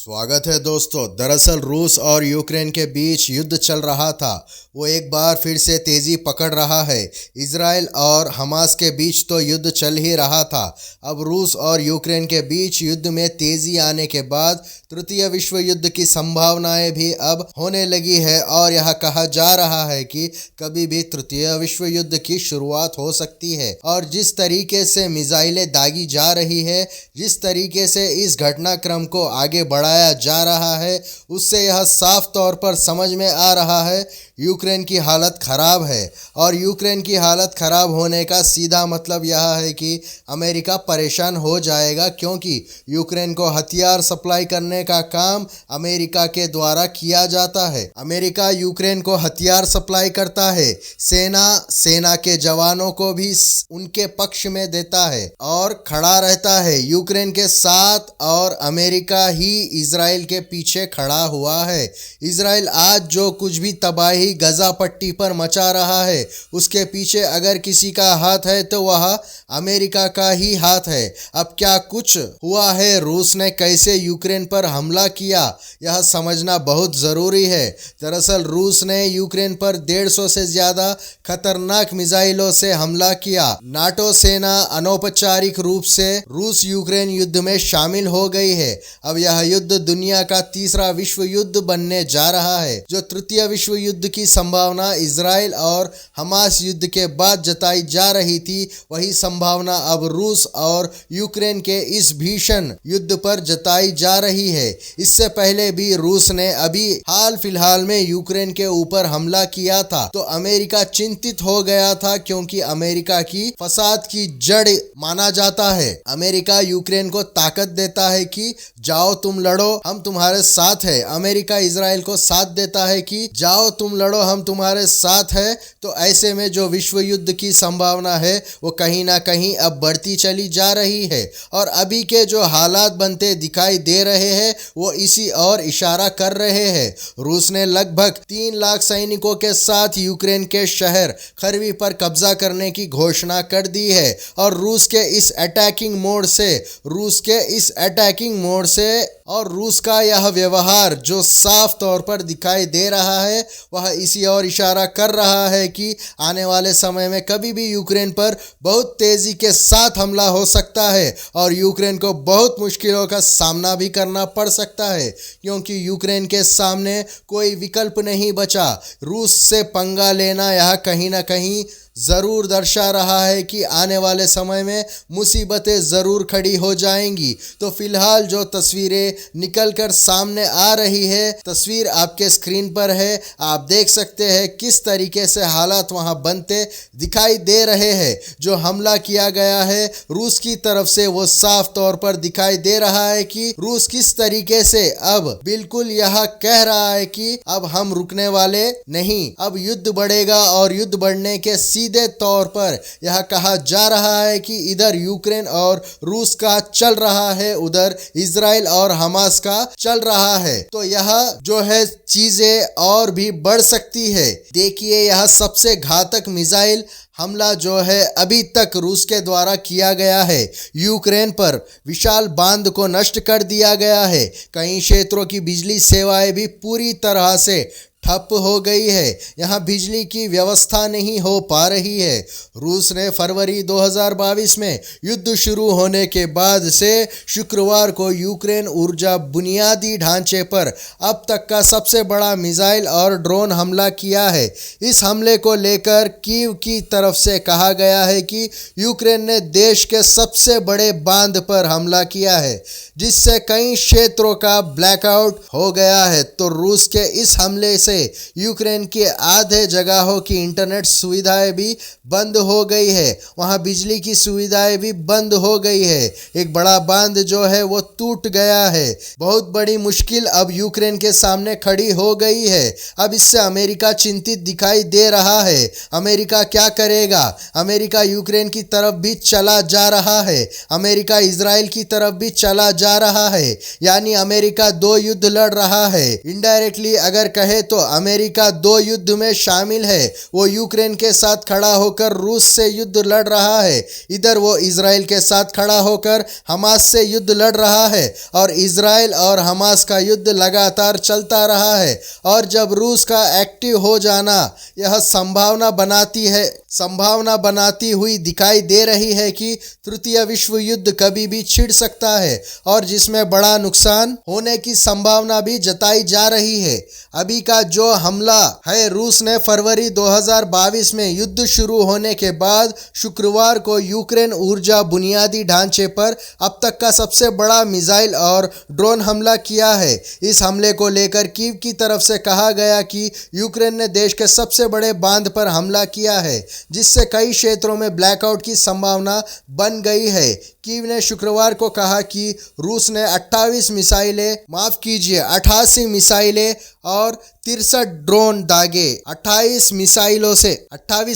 स्वागत है दोस्तों। दरअसल रूस और यूक्रेन के बीच युद्ध चल रहा था, वो एक बार फिर से तेज़ी पकड़ रहा है। इजराइल और हमास के बीच तो युद्ध चल ही रहा था। अब रूस और यूक्रेन के बीच युद्ध में तेज़ी आने के बाद तृतीय विश्व युद्ध की संभावनाएं भी अब होने लगी है और यह कहा जा रहा है कि कभी भी तृतीय विश्व युद्ध की शुरुआत हो सकती है। और जिस तरीके से मिसाइलें दागी जा रही है, जिस तरीके से इस घटनाक्रम को आगे बढ़ाया जा रहा है, उससे यह साफ तौर पर समझ में आ रहा है यूक्रेन की हालत ख़राब है। और यूक्रेन की हालत ख़राब होने का सीधा मतलब यह है कि अमेरिका परेशान हो जाएगा, क्योंकि यूक्रेन को हथियार सप्लाई करने का काम अमेरिका के द्वारा किया जाता है। अमेरिका यूक्रेन को हथियार सप्लाई करता है, सेना के जवानों को भी उनके पक्ष में देता है और खड़ा रहता है यूक्रेन के साथ। और अमेरिका ही इजराइल के पीछे खड़ा हुआ है। इजराइल आज जो कुछ भी तबाही गजा पट्टी पर मचा रहा है, उसके पीछे अगर किसी का हाथ है तो वह अमेरिका का ही हाथ है। अब क्या कुछ हुआ है, रूस ने कैसे यूक्रेन पर हमला किया, यह समझना बहुत ज़रूरी है। दरअसल रूस ने यूक्रेन पर 150 से ज़्यादा खतरनाक मिसाइलों से हमला किया। नाटो सेना अनौपचारिक रूप से रूस यूक्रेन युद्ध में शामिल हो गई है। अब यह युद्ध दुनिया का तीसरा विश्व युद्ध बनने जा रहा है। जो तृतीय विश्व युद्ध की संभावना इजराइल और हमास युद्ध के बाद जताई जा रही थी, वही संभावना अब रूस और यूक्रेन के इस भीषण युद्ध पर जताई जा रही है। इससे पहले भी रूस ने अभी हाल फिलहाल में यूक्रेन के ऊपर हमला किया था, तो अमेरिका चिंतित हो गया था, क्योंकि अमेरिका की फसाद की जड़ माना जाता है। अमेरिका यूक्रेन को ताकत देता है कि जाओ तुम लड़ो, हम तुम्हारे साथ है। अमेरिका इजराइल को साथ देता है कि जाओ तुम लड़ो, हम तुम्हारे साथ है। तो ऐसे में जो विश्व युद्ध की संभावना है वो कहीं ना कहीं अब बढ़ती चली जा रही है। और अभी के जो हालात बनते दिखाई दे रहे हैं वो इसी और इशारा कर रहे हैं। रूस ने लगभग 3 लाख सैनिकों के साथ यूक्रेन के शहर खरवी पर कब्जा करने की घोषणा कर दी है। और रूस के इस अटैकिंग मोड से और रूस का यह व्यवहार जो साफ तौर पर दिखाई दे रहा है, वह इसी और इशारा कर रहा है कि आने वाले समय में कभी भी यूक्रेन पर बहुत तेज़ी के साथ हमला हो सकता है और यूक्रेन को बहुत मुश्किलों का सामना भी करना पड़ सकता है, क्योंकि यूक्रेन के सामने कोई विकल्प नहीं बचा। रूस से पंगा लेना यह कहीं ना कहीं ज़रूर दर्शा रहा है कि आने वाले समय में मुसीबतें ज़रूर खड़ी हो जाएंगी। तो फिलहाल जो तस्वीरें निकल कर सामने आ रही है, तस्वीर आपके स्क्रीन पर है, आप देख सकते हैं किस तरीके से हालात वहां बनते दिखाई दे रहे हैं। जो हमला किया गया है रूस की तरफ से, वो साफ तौर पर दिखाई दे रहा है कि रूस किस तरीके से अब बिल्कुल यह कह रहा है कि अब हम रुकने वाले नहीं, अब युद्ध बढ़ेगा। और युद्ध बढ़ने के सीधे तौर पर यह कहा जा रहा है कि इधर यूक्रेन और रूस का चल रहा है, उधर इजराइल और हमास का चल रहा है। तो यह जो है चीजें और भी बढ़ सकती है। देखिए, यह सबसे घातक मिसाइल हमला जो है अभी तक रूस के द्वारा किया गया है। यूक्रेन पर विशाल बांध को नष्ट कर दिया गया है। कई क्षेत्रों की बिजली सेवाएं भी पूरी तरह से ठप हो गई है। यहाँ बिजली की व्यवस्था नहीं हो पा रही है। रूस ने फरवरी 2022 में युद्ध शुरू होने के बाद से शुक्रवार को यूक्रेन ऊर्जा बुनियादी ढांचे पर अब तक का सबसे बड़ा मिसाइल और ड्रोन हमला किया है। इस हमले को लेकर कीव की तरफ से कहा गया है कि यूक्रेन ने देश के सबसे बड़े बांध पर हमला किया है, जिससे कई क्षेत्रों का ब्लैकआउट हो गया है। तो रूस के इस हमले से यूक्रेन के आधे जगहों की इंटरनेट सुविधाएं भी बंद हो गई है, वहां बिजली की सुविधाएं भी बंद हो गई है। एक बड़ा बांध जो है वो टूट गया है। बहुत बड़ी मुश्किल अब यूक्रेन के सामने खड़ी हो गई है। अब इससे अमेरिका चिंतित दिखाई दे रहा है। अमेरिका क्या करेगा? अमेरिका यूक्रेन की तरफ भी चला जा रहा है, अमेरिका इजराइल की तरफ भी चला जा रहा है। यानी अमेरिका 2 युद्ध लड़ रहा है। इनडायरेक्टली अगर कहे तो अमेरिका 2 युद्ध में शामिल है। वो यूक्रेन के साथ खड़ा होकर रूस से युद्ध लड़ रहा है, इधर वो इजराइल के साथ खड़ा होकर हमास से युद्ध लड़ रहा है और इजराइल और हमास का युद्ध लगातार चलता रहा है। और जब रूस का एक्टिव हो जाना यह संभावना बनाती हुई दिखाई दे रही है कि तृतीय विश्व युद्ध कभी भी छिड़ सकता है और जिसमें बड़ा नुकसान होने की संभावना भी जताई जा रही है। अभी का जो हमला है, रूस ने फरवरी 2022 में युद्ध शुरू होने के बाद शुक्रवार को यूक्रेन ऊर्जा बुनियादी ढांचे पर अब तक का सबसे बड़ा मिसाइल और ड्रोन हमला किया है। इस हमले को लेकर कीव की तरफ से कहा गया कि यूक्रेन ने देश के सबसे बड़े बांध पर हमला किया है, जिससे कई क्षेत्रों में ब्लैकआउट की संभावना बन गई है। कीव ने शुक्रवार को कहा कि रूस ने 88 मिसाइलें और 63 ड्रोन दागे। 28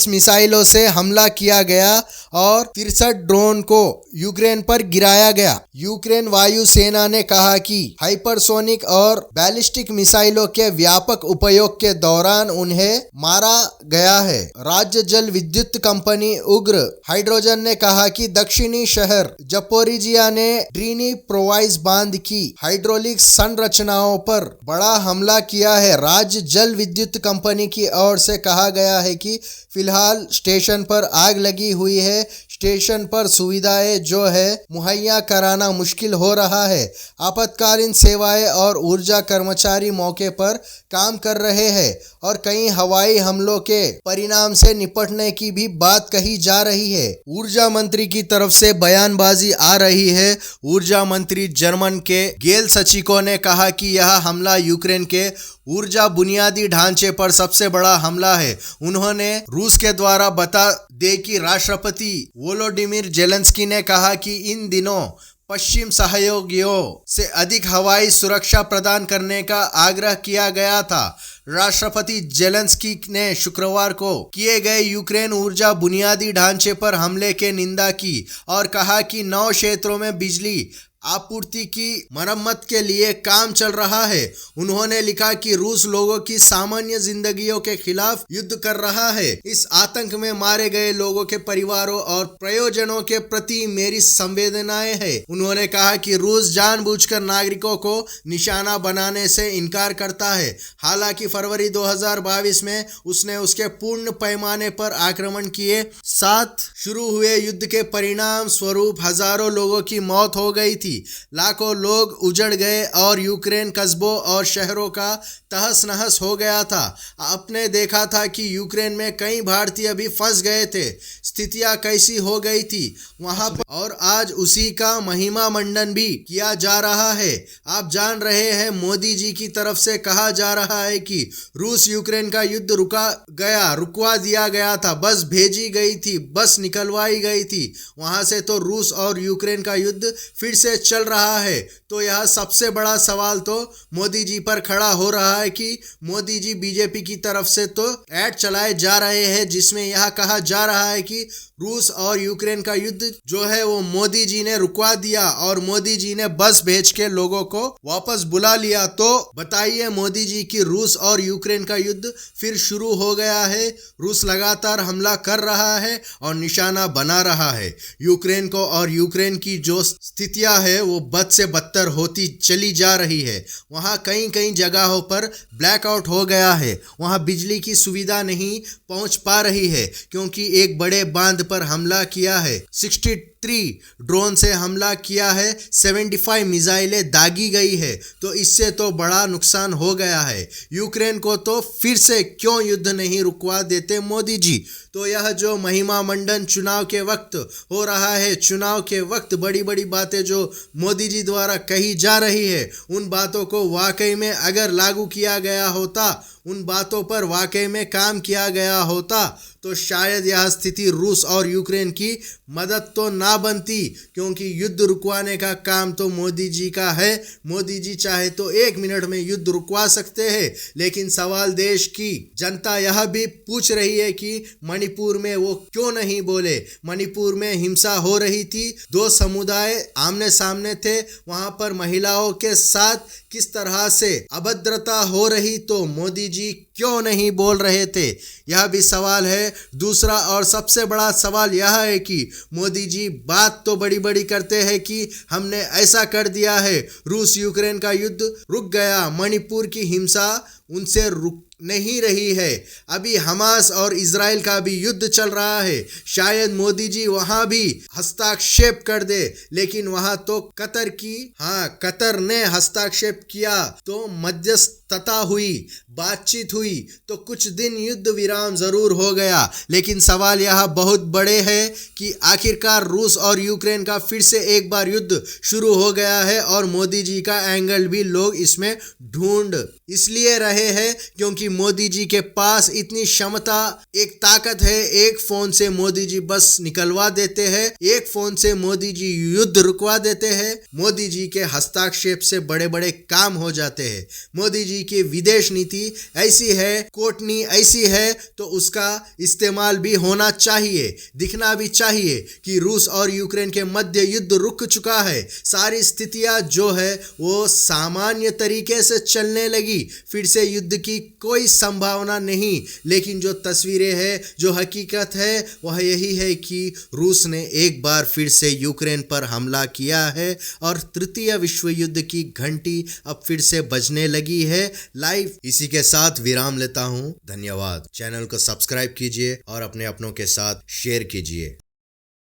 मिसाइलों से हमला किया गया और 63 ड्रोन को यूक्रेन पर गिराया गया। यूक्रेन वायुसेना ने कहा कि हाइपरसोनिक और बैलिस्टिक मिसाइलों के व्यापक उपयोग के दौरान उन्हें मारा गया है। राज्य जल विद्युत कंपनी उग्र हाइड्रोजन ने कहा कि दक्षिणी शहर जपोरिजिया ने ड्रीनी प्रोवाइस बांध की हाइड्रोलिक संरचनाओं पर बड़ा हमला किया है। राज्य जल विद्युत कंपनी की ओर से कहा गया है कि फिलहाल स्टेशन पर आग लगी हुई है। स्टेशन पर सुविधाएं जो है मुहैया कराना मुश्किल हो रहा है। आपातकालीन सेवाएं और ऊर्जा कर्मचारी मौके पर काम कर रहे हैं और कई हवाई हमलों के परिणाम से निपटने की भी बात कही जा रही है। ऊर्जा मंत्री की तरफ से बयानबाजी आ रही है। ऊर्जा मंत्री जर्मन के गेल सचिको ने कहा कि यह हमला यूक्रेन के ऊर्जा बुनियादी ढांचे पर सबसे बड़ा हमला है। उन्होंने रूस के द्वारा बता दे कि राष्ट्रपति वोलोडिमिर जेलेंस्की ने कहा कि इन दिनों पश्चिम सहयोगियों से अधिक हवाई सुरक्षा प्रदान करने का आग्रह किया गया था। राष्ट्रपति जेलेंस्की ने शुक्रवार को किए गए यूक्रेन ऊर्जा बुनियादी ढांचे पर हमले की निंदा की और कहा कि 9 क्षेत्रों में बिजली आपूर्ति की मरम्मत के लिए काम चल रहा है। उन्होंने लिखा कि रूस लोगों की सामान्य जिंदगियों के खिलाफ युद्ध कर रहा है। इस आतंक में मारे गए लोगों के परिवारों और प्रयोजनों के प्रति मेरी संवेदनाएं हैं। उन्होंने कहा कि रूस जानबूझकर नागरिकों को निशाना बनाने से इनकार करता है। हालांकि फरवरी 2022 में उसने उसके पूर्ण पैमाने पर आक्रमण किए साथ शुरू हुए युद्ध के परिणाम स्वरूप हजारों लोगों की मौत हो गई थी। लाखों लोग उजड़ गए और यूक्रेन कस्बों और शहरों का तहस नहस हो गया था। आपने देखा था कि यूक्रेन में कई भारतीय भी फंस गए थे। स्थितियां कैसी हो गई थी वहां पर, और आज उसी का महिमा मंडन भी किया जा रहा है। आप जान रहे हैं, मोदी जी की तरफ से कहा जा रहा है कि रूस यूक्रेन का युद्ध रुकवा दिया गया था, बस भेजी गई थी, बस निकलवाई गई थी वहां से। तो रूस और यूक्रेन का युद्ध फिर से चल रहा है। तो यह सबसे बड़ा सवाल तो मोदी जी पर खड़ा हो रहा है कि मोदी जी बीजेपी की तरफ से तो ऐड चलाए जा रहे हैं, जिसमें यह कहा जा रहा है कि रूस और यूक्रेन का युद्ध जो है वो मोदी जी ने रुकवा दिया और मोदी जी ने बस भेज के लोगों को वापस बुला लिया। तो बताइए मोदी जी की रूस और यूक्रेन का युद्ध फिर शुरू हो गया है। रूस लगातार हमला कर रहा है और निशाना बना रहा है यूक्रेन को, और यूक्रेन की जो स्थितियां है वो बद से बदतर होती चली जा रही है। वहाँ कई जगहों पर ब्लैकआउट हो गया है, वहाँ बिजली की सुविधा नहीं पहुँच पा रही है क्योंकि एक बड़े बांध पर हमला किया है। 63 ड्रोन से हमला किया है, 75 मिसाइलें दागी गई है। तो इससे तो बड़ा नुकसान हो गया है यूक्रेन को। तो फिर से क्यों युद्ध नहीं रुकवा देते मोदी जी? तो यह जो महिमा मंडन चुनाव के वक्त हो रहा है, चुनाव के वक्त बड़ी बड़ी बातें जो मोदी जी द्वारा कही जा रही है, उन बातों को वाकई में अगर लागू किया गया होता, उन बातों पर वाकई में काम किया गया होता, तो शायद यह स्थिति रूस और यूक्रेन की मदद तो ना बनती, क्योंकि युद्ध रुकवाने का काम तो मोदी जी का है। मोदी जी चाहे तो 1 मिनट में युद्ध रुकवा सकते हैं। लेकिन सवाल देश की जनता यह भी पूछ रही है कि मणिपुर में वो क्यों नहीं बोले। मणिपुर में हिंसा हो रही थी, 2 समुदाय आमने सामने थे, वहां पर महिलाओं के साथ किस तरह से अभद्रता हो रही, तो मोदी जी क्यों नहीं बोल रहे थे, यह भी सवाल है। दूसरा और सबसे बड़ा सवाल यह है कि मोदी जी बात तो बड़ी बड़ी करते हैं कि हमने ऐसा कर दिया है, रूस यूक्रेन का युद्ध रुक गया, मणिपुर की हिंसा उनसे रुक नहीं रही है, अभी हमास और इजराइल का भी युद्ध चल रहा है। शायद मोदी जी वहां भी हस्तक्षेप कर दे, लेकिन वहां तो कतर ने हस्तक्षेप किया तो मध्यस्थता हुई, बातचीत हुई तो कुछ दिन युद्ध विराम जरूर हो गया। लेकिन सवाल यह बहुत बड़े है कि आखिरकार रूस और यूक्रेन का फिर से एक बार युद्ध शुरू हो गया है और मोदी जी का एंगल भी लोग इसमें ढूंढ इसलिए रहे हैं क्योंकि मोदी जी के पास इतनी क्षमता, एक ताकत है। एक फोन से मोदी जी बस निकलवा देते हैं, एक फोन से मोदी जी युद्ध रुकवा देते हैं। मोदी जी के हस्तक्षेप से बड़े बड़े काम हो जाते हैं। मोदी जी की विदेश नीति ऐसी है, कूटनीति ऐसी है, तो उसका इस्तेमाल भी होना चाहिए, दिखना भी चाहिए कि रूस और यूक्रेन के मध्य युद्ध रुक चुका है, सारी स्थितियां जो है वो सामान्य तरीके से चलने लगी, फिर से युद्ध की कोई संभावना नहीं। लेकिन जो तस्वीरें हैं, जो हकीकत है, वह यही है कि रूस ने एक बार फिर से यूक्रेन पर हमला किया है और तृतीय विश्व युद्ध की घंटी अब फिर से बजने लगी है। लाइव इसी के साथ विराम लेता हूं। धन्यवाद। चैनल को सब्सक्राइब कीजिए और अपने अपनों के साथ शेयर कीजिए।